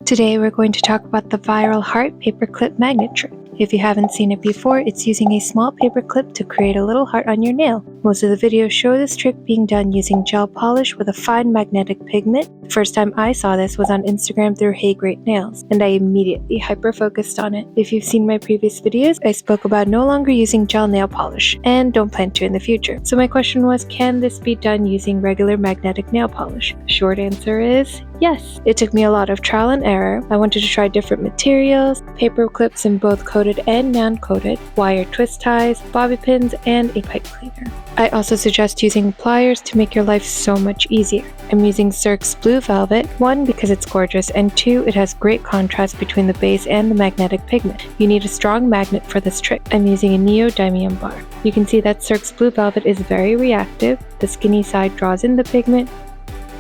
Today we're going to talk about the viral heart paperclip magnet trick. If you haven't seen it before, it's using a small paperclip to create a little heart on your nail. Most of the videos show this trick being done using gel polish with a fine magnetic pigment. The first time I saw this was on Instagram through Hey Great Nails, and I immediately hyper-focused on it. If you've seen my previous videos, I spoke about no longer using gel nail polish, and don't plan to in the future. So my question was, can this be done using regular magnetic nail polish? Short answer is yes. It took me a lot of trial and error. I wanted to try different materials, paper clips in both coated and non-coated, wire twist ties, bobby pins, and a pipe cleaner. I also suggest using pliers to make your life so much easier. I'm using Cirque's Blue Velvet, 1 because it's gorgeous, and 2 it has great contrast between the base and the magnetic pigment. You need a strong magnet for this trick. I'm using a Neodymium Bar. You can see that Cirque's Blue Velvet is very reactive. The skinny side draws in the pigment,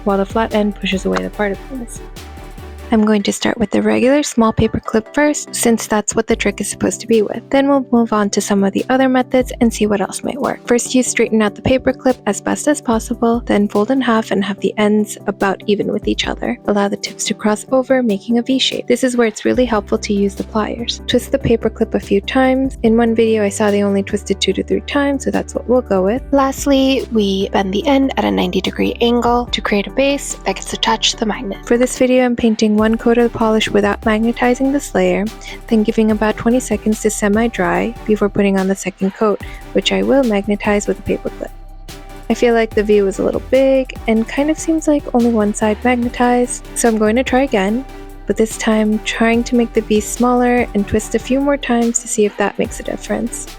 while the flat end pushes away the particles. I'm going to start with the regular small paper clip first, since that's what the trick is supposed to be with. Then we'll move on to some of the other methods and see what else might work. First, you straighten out the paper clip as best as possible, then fold in half and have the ends about even with each other. Allow the tips to cross over, making a V shape. This is where it's really helpful to use the pliers. Twist the paper clip a few times. In one video, I saw they only twisted 2 to 3 times, so that's what we'll go with. Lastly, we bend the end at a 90-degree angle to create a base that gets attached to the magnet. For this video, I'm painting 1 coat of the polish without magnetizing this layer, then giving about 20 seconds to semi-dry before putting on the second coat, which I will magnetize with a paper clip. I feel like the V was a little big and kind of seems like only one side magnetized, so I'm going to try again, but this time trying to make the V smaller and twist a few more times to see if that makes a difference.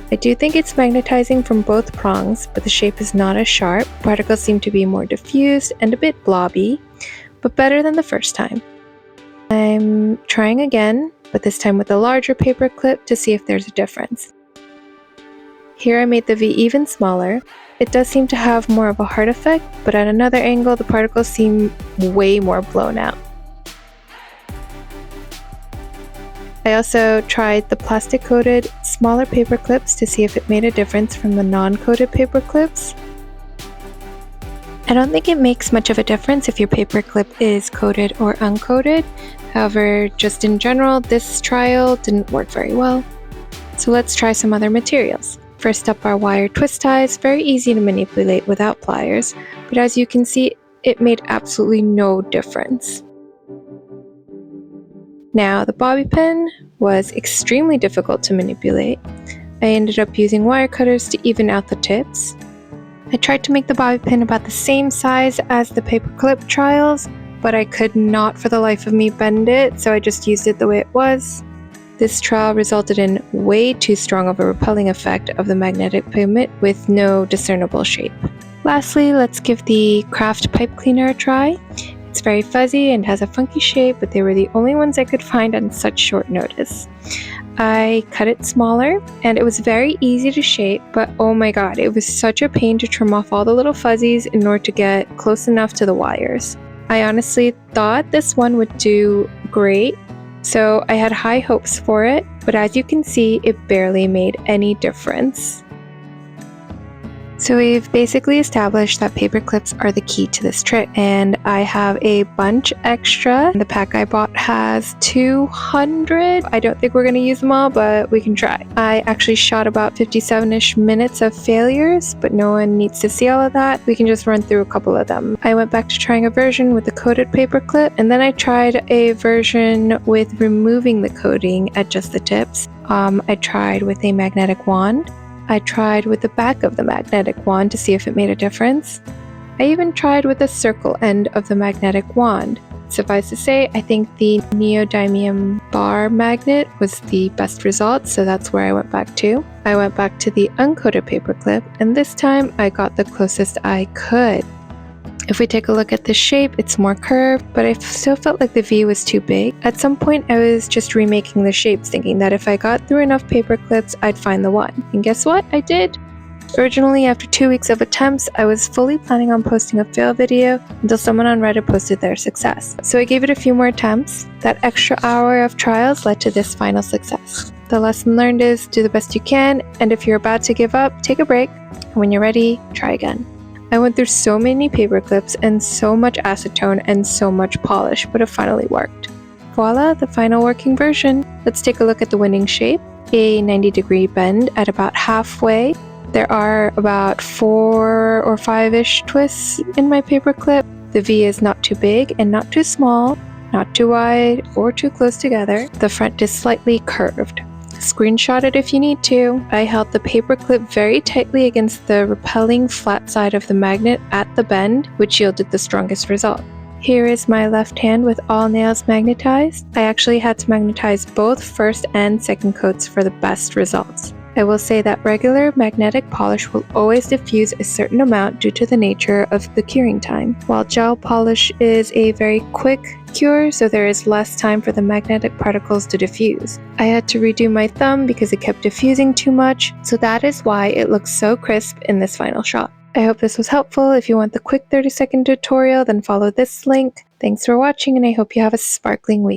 I do think it's magnetizing from both prongs, but the shape is not as sharp. Particles seem to be more diffused and a bit blobby, but better than the first time. I'm trying again, but this time with a larger paper clip to see if there's a difference. Here I made the V even smaller. It does seem to have more of a heart effect, but at another angle the particles seem way more blown out. I also tried the plastic coated smaller paper clips to see if it made a difference from the non-coated paper clips. I don't think it makes much of a difference if your paper clip is coated or uncoated. However, just in general, this trial didn't work very well. So let's try some other materials. First up are wire twist ties, very easy to manipulate without pliers, but as you can see, it made absolutely no difference. Now, the bobby pin was extremely difficult to manipulate. I ended up using wire cutters to even out the tips. I tried to make the bobby pin about the same size as the paperclip trials, but I could not for the life of me bend it, so I just used it the way it was. This trial resulted in way too strong of a repelling effect of the magnetic pigment with no discernible shape. Lastly, let's give the craft pipe cleaner a try. It's very fuzzy and has a funky shape, but they were the only ones I could find on such short notice. I cut it smaller and it was very easy to shape, but oh my god, it was such a pain to trim off all the little fuzzies in order to get close enough to the wires. I honestly thought this one would do great, so I had high hopes for it, but as you can see, it barely made any difference. So we've basically established that paper clips are the key to this trick, and I have a bunch extra. The pack I bought has 200. I don't think we're going to use them all, but we can try. I actually shot about 57-ish minutes of failures, but no one needs to see all of that. We can just run through a couple of them. I went back to trying a version with the coated paper clip, and then I tried a version with removing the coating at just the tips. I tried with a magnetic wand. I tried with the back of the magnetic wand to see if it made a difference. I even tried with the circle end of the magnetic wand. Suffice to say, I think the Neodymium Bar magnet was the best result, so that's where I went back to. I went back to the uncoated paper clip, and this time I got the closest I could. If we take a look at the shape, it's more curved, but I still felt like the V was too big. At some point, I was just remaking the shapes, thinking that if I got through enough paper clips, I'd find the one. And guess what? I did! Originally, after 2 weeks of attempts, I was fully planning on posting a fail video until someone on Reddit posted their success. So I gave it a few more attempts. That extra hour of trials led to this final success. The lesson learned is do the best you can, and if you're about to give up, take a break, and when you're ready, try again. I went through so many paper clips and so much acetone and so much polish, but it finally worked. Voila, the final working version. Let's take a look at the winning shape. A 90-degree bend at about halfway. There are about 4 or 5-ish twists in my paper clip. The V is not too big and not too small, not too wide or too close together. The front is slightly curved. Screenshot it if you need to. I held the paper clip very tightly against the repelling flat side of the magnet at the bend, which yielded the strongest result. Here is my left hand with all nails magnetized. I actually had to magnetize both first and second coats for the best results. I will say that regular magnetic polish will always diffuse a certain amount due to the nature of the curing time, while gel polish is a very quick cure, so there is less time for the magnetic particles to diffuse. I had to redo my thumb because it kept diffusing too much, so that is why it looks so crisp in this final shot. I hope this was helpful. If you want the quick 30-second tutorial, then follow this link. Thanks for watching, and I hope you have a sparkling week.